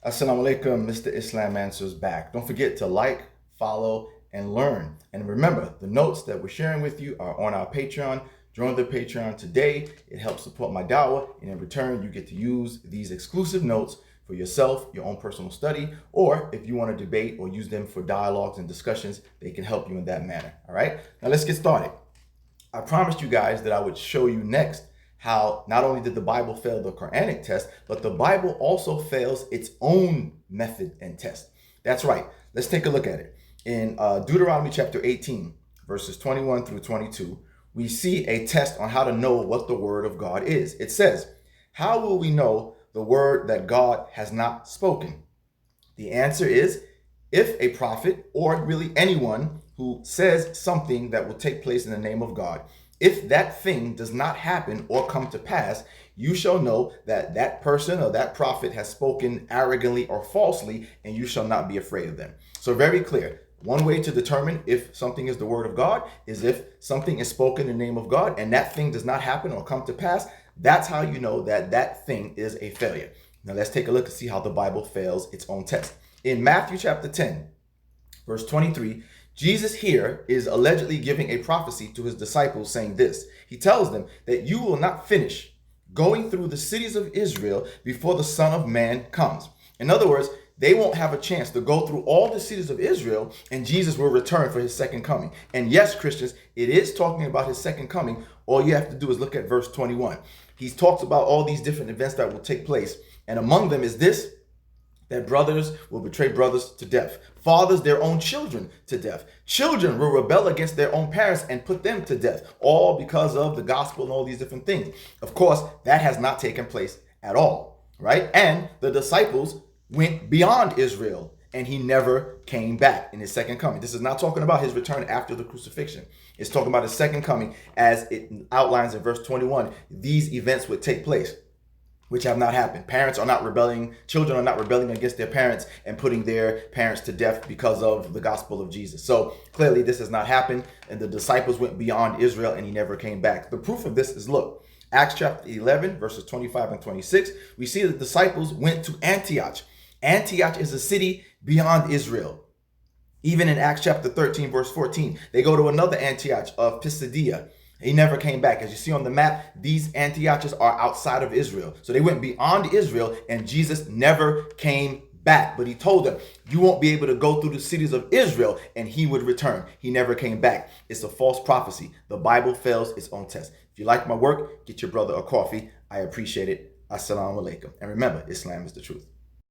Assalamu alaikum, Mr. Islam Answers back. Don't forget to like, follow, and learn. And remember, the notes that we're sharing with you are on our Patreon. Join the Patreon today. It helps support my dawah, and in return, you get to use these exclusive notes for yourself, your own personal study, or if you want to debate or use them for dialogues and discussions, they can help you in that manner. All right, now let's get started. I promised you guys that I would show you next how not only did the Bible fail the Quranic test, but the Bible also fails its own method and test. That's right. Let's take a look at it. In Deuteronomy chapter 18, verses 21 through 22, we see a test on how to know what the word of God is. It says, "How will we know the word that God has not spoken?" The answer is, if a prophet, or really anyone who says something that will take place in the name of God, if that thing does not happen or come to pass, you shall know that that person or that prophet has spoken arrogantly or falsely, and you shall not be afraid of them. So very clear. One way to determine if something is the word of God is if something is spoken in the name of God and that thing does not happen or come to pass. That's how you know that that thing is a failure. Now let's take a look and see how the Bible fails its own test. In Matthew chapter 10, verse 23, Jesus here is allegedly giving a prophecy to his disciples saying this. He tells them that you will not finish going through the cities of Israel before the Son of Man comes. In other words, they won't have a chance to go through all the cities of Israel and Jesus will return for his second coming. And yes, Christians, it is talking about his second coming. All you have to do is look at verse 21. He talks about all these different events that will take place. And among them is this, that brothers will betray brothers to death. Fathers, their own children to death. Children will rebel against their own parents and put them to death, all because of the gospel and all these different things. Of course, that has not taken place at all, right? And the disciples went beyond Israel and he never came back in his second coming. This is not talking about his return after the crucifixion. It's talking about his second coming as it outlines in verse 21. These events would take place, which have not happened. Parents are not rebelling, children are not rebelling against their parents and putting their parents to death because of the gospel of Jesus. So clearly this has not happened, and the disciples went beyond Israel and he never came back. The proof of this is, look, Acts chapter 11, verses 25 and 26. We see the disciples went to Antioch. Antioch is a city beyond Israel. Even in Acts chapter 13, verse 14, they go to another Antioch of Pisidia. He never came back. As you see on the map, these Antiochs are outside of Israel. So they went beyond Israel and Jesus never came back. But he told them, you won't be able to go through the cities of Israel and he would return. He never came back. It's a false prophecy. The Bible fails its own test. If you like my work, get your brother a coffee. I appreciate it. Assalamu alaikum. And remember, Islam is the truth.